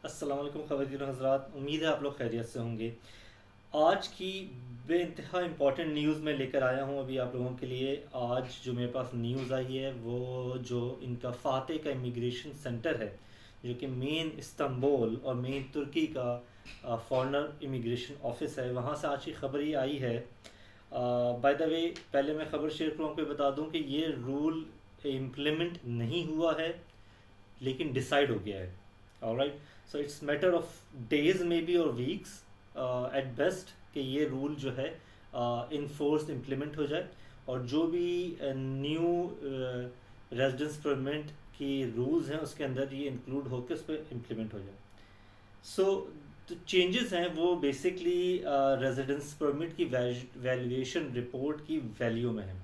السلام علیکم خواتین و حضرات، امید ہے آپ لوگ خیریت سے ہوں گے۔ آج کی بے انتہا امپورٹنٹ نیوز میں لے کر آیا ہوں ابھی آپ لوگوں کے لیے۔ آج جو میرے پاس نیوز آئی ہے وہ جو ان کا فاتح کا امیگریشن سینٹر ہے، جو کہ مین استنبول اور مین ترکی کا فارنر امیگریشن آفس ہے، وہاں سے آج کی خبر یہ آئی ہے۔ بائی دا وے پہلے میں خبر شیئر کروں پہ بتا دوں کہ یہ رول امپلیمنٹ نہیں ہوا ہے لیکن ڈیسائیڈ ہو گیا ہے۔ Alright, so it's matter of days may be اور ویکس ایٹ بیسٹ کہ یہ رول جو ہے انفورس امپلیمنٹ ہو جائے، اور جو بھی نیو ریزیڈنس پرمٹ کی رولز ہیں اس کے اندر یہ انکلوڈ ہو کے اس پہ امپلیمنٹ ہو جائے۔ سو جو چینجز ہیں وہ بیسکلی ریزیڈنس پرمٹ کی ویلیویشن رپورٹ کی ویلیو میں ہیں۔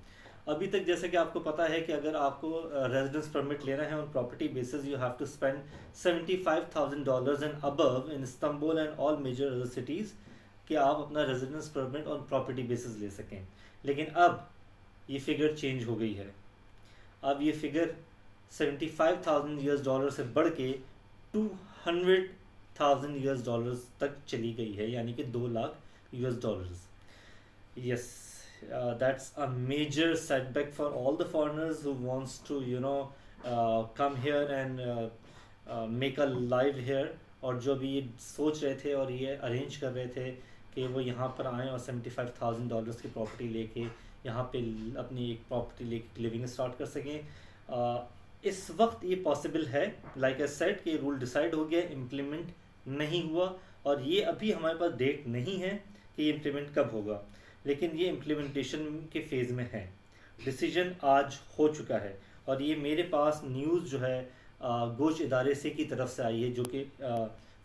ابھی تک جیسے کہ آپ کو پتہ ہے کہ اگر آپ کو ریزیڈنس پرمٹ لینا ہے on property basis, you have to spend $75,000 and above in Istanbul and all major other cities کہ آپ اپنا residence permit on property basis لے سکیں۔ لیکن اب یہ فگر چینج ہو گئی ہے۔ اب یہ فگر $75,000 سے بڑھ کے $200,000 تک چلی گئی ہے، یعنی کہ $200,000۔ یس، that's a major setback for all the foreigners who wants to come here and make a life here، اور جو بھی یہ سوچ رہے تھے اور یہ ارینج کر رہے تھے کہ وہ یہاں پر آئیں اور $75,000 کی پراپرٹی لے کے یہاں پہ اپنی ایک پراپرٹی لے کے لیونگ اسٹارٹ کر سکیں، اس وقت یہ پاسبل ہے۔ لائک اے سیٹ کہ یہ رول ڈیسائیڈ ہو گیا، امپلیمنٹ نہیں ہوا، اور یہ ابھی ہمارے پاس ڈیٹ نہیں ہے کہ یہ امپلیمنٹ کب ہوگا، لیکن یہ امپلیمنٹیشن کے فیز میں ہے۔ ڈیسیجن آج ہو چکا ہے، اور یہ میرے پاس نیوز جو ہے گوش ادارے سے کی طرف سے آئی ہے، جو کہ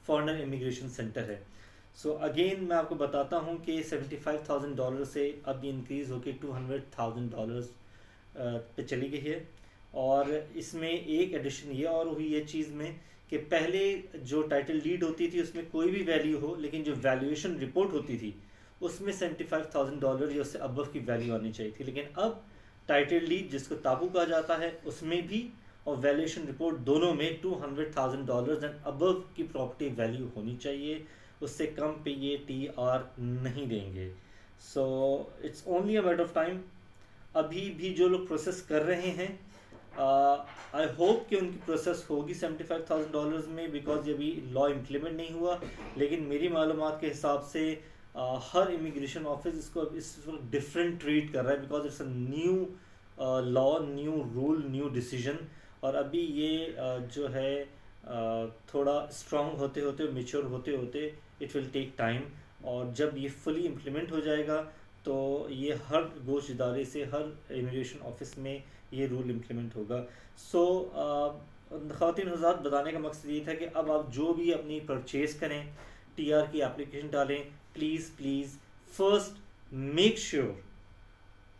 فارنر امیگریشن سینٹر ہے۔ سو اگین میں آپ کو بتاتا ہوں کہ $75,000 سے اب یہ انکریز ہو کے $200,000 پہ چلی گئی ہے۔ اور اس میں ایک ایڈیشن یہ اور ہوئی ہے چیز میں کہ پہلے جو ٹائٹل ڈیڈ ہوتی تھی اس میں کوئی بھی ویلیو ہو، لیکن جو ویلیویشن رپورٹ ہوتی تھی اس میں $75,000 یا اس سے ابو کی ویلیو آنی چاہیے تھی، لیکن اب ٹائٹل ڈیڈ جس کو تابو کہا جاتا ہے اس میں بھی اور ویلیویشن رپورٹ دونوں میں $200,000 اینڈ ابو کی پراپرٹی ویلیو ہونی چاہیے، اس سے کم پہ یہ TR نہیں دیں گے۔ So it's only a matter of time. ابھی بھی جو لوگ پروسیس کر رہے ہیں آئی ہوپ کہ ان کی پروسیس ہوگی $75,000 میں، بیکاز یہ ابھی لا امپلیمنٹ نہیں ہوا، لیکن میری معلومات کے حساب سے ہر امیگریشن آفس اس کو اس وقت ڈفرینٹ ٹریٹ کر رہا ہے، because it's a new law, new rule, new decision, اور ابھی یہ جو ہے تھوڑا اسٹرانگ ہوتے ہوتے میچور ہوتے ہوتے اٹ ول ٹیک ٹائم، اور جب یہ فلی امپلیمنٹ ہو جائے گا تو یہ ہر گوش ادارے سے، ہر امیگریشن آفس میں یہ رول امپلیمنٹ ہوگا۔ سو خواتین حضرات، بتانے کا مقصد یہ تھا کہ اب آپ جو بھی اپنی پرچیز کریں، TR کی اپلیکیشن ڈالیں، پلیز فرسٹ میک شیور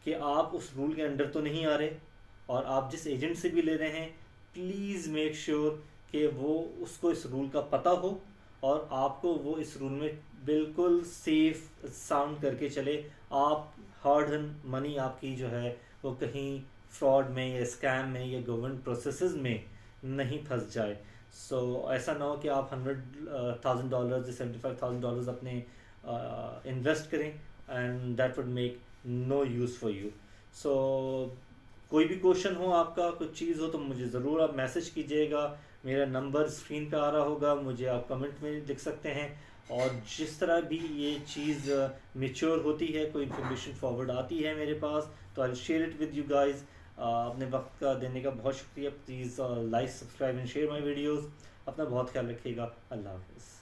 کہ آپ اس رول کے انڈر تو نہیں آ رہے، اور آپ جس ایجنٹ سے بھی لے رہے ہیں پلیز میک شیور کہ وہ اس کو اس رول کا پتہ ہو، اور آپ کو وہ اس رول میں بالکل سیف ساؤنڈ کر کے چلے، آپ ہارڈ ارن منی آپ کی جو ہے وہ کہیں فراڈ میں یا اسکیم میں یا گورنمنٹ پروسیسز میں نہیں پھنس جائے۔ سو ایسا نہ ہو کہ آپ $100,000 یا $75,000 اپنے انویسٹ کریں and that would make no use for you. So کوئی بھی کوشچن ہو آپ کا، کچھ چیز ہو تو مجھے ضرور آپ میسج کیجیے گا، میرا نمبر اسکرین پہ آ رہا ہوگا، مجھے آپ کمنٹ میں لکھ سکتے ہیں، اور جس طرح بھی یہ چیز میچور ہوتی ہے، کوئی انفارمیشن فارورڈ آتی ہے میرے پاس، تو I share it with you guys. اپنے وقت کا دینے کا بہت شکریہ۔ Please like, subscribe and share my videos. اپنا بہت خیال رکھیے گا۔ اللہ حافظ۔